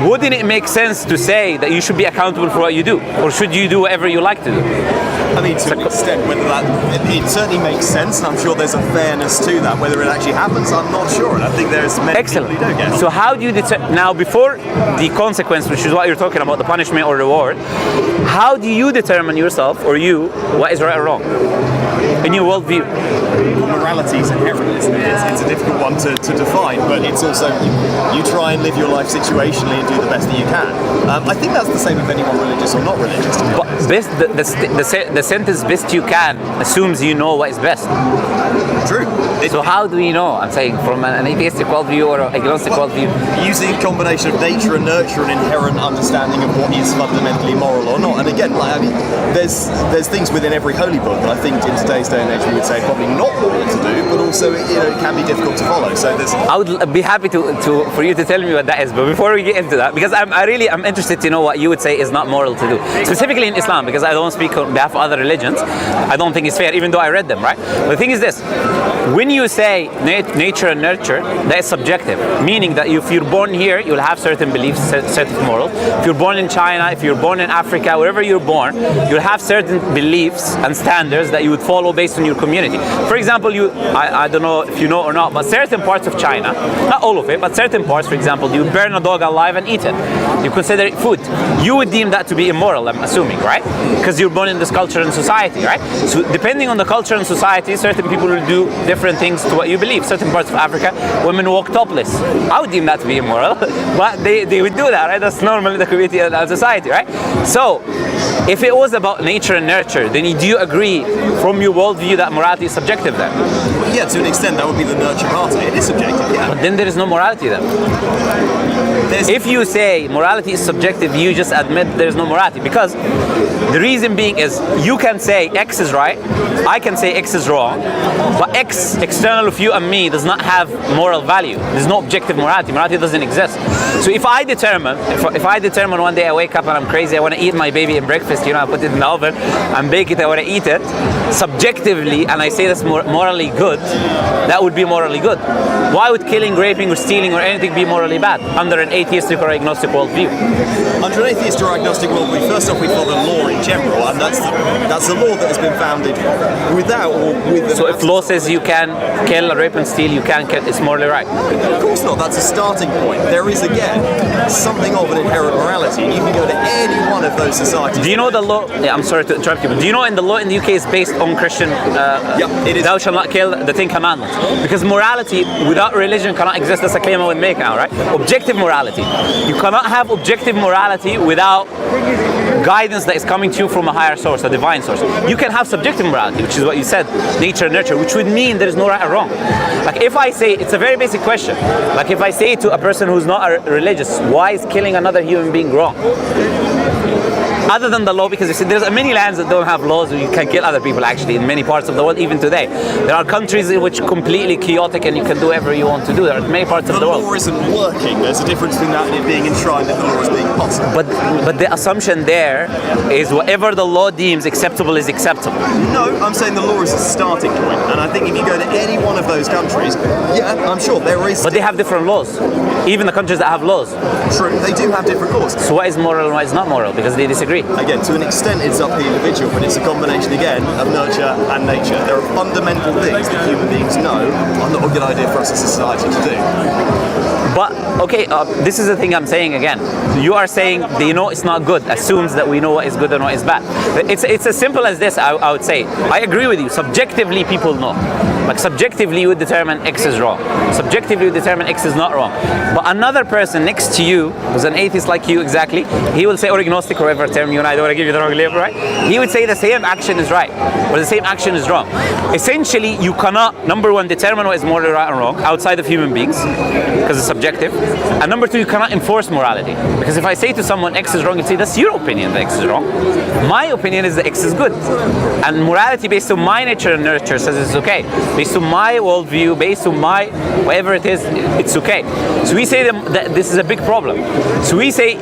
wouldn't it make sense to say that you should be accountable for what you do? Or should you do whatever you like to do? I mean, to an extent, whether it certainly makes sense, and I'm sure there's a fairness to that. Whether it actually happens, I'm not sure, and I think there's many Excellent. people who don't get it. So how do you now, before the consequence, which is what you're talking about, the punishment or reward, how do you determine yourself, or you, what is right or wrong in your worldview? Morality is inherent, isn't it? It's a difficult one to define, but it's also you try and live your life situationally and do the best that you can. I think that's the same with anyone religious or not religious. But best, the sentence "best you can" assumes you know what is best. True. So how do we know? I'm saying from an atheistic worldview or an agnostic worldview. Using a combination of nature and nurture and inherent understanding of what is fundamentally moral or not. And again, I mean, there's things within every holy book that I think in today's day and age we would say probably not moral to do, but also it can be difficult to follow. So there's. I would be happy for you to tell me what that is. But before we get into that, because I'm interested to know what you would say is not moral to do, specifically in Islam, because I don't speak on behalf of other religions. I don't think it's fair, even though I read them, right? But the thing is this: when you say nature and nurture, that is subjective, meaning that if you're born here, you'll have certain beliefs, certain morals. If you're born in China, if you're born in Africa, wherever you're born, you'll have certain beliefs and standards that you would follow based on your community. For example, I don't know if you know or not, but certain parts of China, not all of it, but certain parts, for example, you burn a dog alive and eat it. You consider it food. You would deem that to be immoral, I'm assuming, right? Because you're born in this culture and society, right? So depending on the culture and society, certain people will do different things to what you believe. Certain parts of Africa, women walk topless. I would deem that to be immoral, but they would do that, right? That's normal in the community and society, right? So, if it was about nature and nurture, then do you agree from your worldview that morality is subjective then? Yeah, to an extent that would be the nurture part of it. It is subjective, yeah. But then there is no morality then. If you say morality is subjective, you just admit there's no morality. Because the reason being is you can say X is right, I can say X is wrong, but X external of you and me does not have moral value. There's no objective morality. Morality doesn't exist. So if I determine one day I wake up and I'm crazy, I want to eat my baby in breakfast, I put it in the oven and bake it, I want to eat it, subjectively, and I say that's morally good, that would be morally good. Why would killing, raping, or stealing or anything be morally bad under an atheistic or agnostic worldview? Under an atheist or agnostic worldview, first off we follow the law in general, and that's the law that has been founded without or with. So if law says you can kill, rape, and steal, you can kill, it's morally right? Of course not. That's a starting point. There is again something of an inherent morality, and you can go to any one of those societies. Do you know the law? Yeah, I'm sorry to interrupt you, but do you know in the law in the UK is based on Christian? It is. Thou shalt not kill, the 10 Commandments. Because morality without religion cannot exist. That's a claim I would make now, right? Objective morality. You cannot have objective morality without guidance that is coming to you from a higher source, a divine source. You can have subjective morality, which is what you said, nature and nurture, which would mean there is no right or wrong. Like if I say, it's a very basic question. Like if I say to a person who's not religious, why is killing another human being wrong? Other than the law, because you see, there's many lands that don't have laws where you can kill other people actually in many parts of the world, even today. There are countries in which completely chaotic and you can do whatever you want to do. There are many parts of the world. The law isn't working. There's a difference between that and it being enshrined that the law is being possible. But the assumption there is whatever the law deems acceptable is acceptable. No, I'm saying the law is a starting point. And I think if you go to any one of those countries, yeah, I'm sure there is. But they have different laws. Even the countries that have laws. True, they do have different laws. So what is moral and what is not moral? Because they disagree. Again, to an extent it's up to the individual, but it's a combination again of nurture and nature. There are fundamental things that human beings know are not a good idea for us as a society to do. But, okay, this is the thing I'm saying again. You are saying they know it's not good, assumes that we know what is good and what is bad. It's as simple as this, I would say. I agree with you. Subjectively, people know. Like subjectively, you would determine X is wrong. Subjectively, you would determine X is not wrong. But another person next to you, who's an atheist like you exactly, he will say, or agnostic, or whatever term you and I don't want to give you the wrong label, right? He would say the same action is right, or the same action is wrong. Essentially, you cannot, number one, determine what is morally right and wrong outside of human beings, because it's subjective. And number two, you cannot enforce morality. Because if I say to someone X is wrong, you'd say, that's your opinion that X is wrong. My opinion is that X is good. And morality based on my nature and nurture says it's okay. based on my worldview, based on my whatever it is, it's okay. So we say that this is a big problem. So we say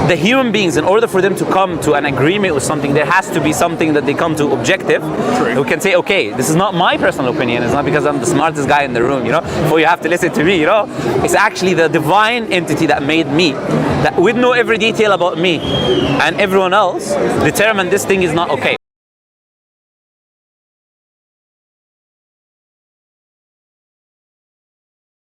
the human beings, in order for them to come to an agreement with something, there has to be something that they come to objective. True. We can say, okay, this is not my personal opinion. It's not because I'm the smartest guy in the room, before you have to listen to me, It's actually the divine entity that made me, that would know every detail about me and everyone else, determined this thing is not okay.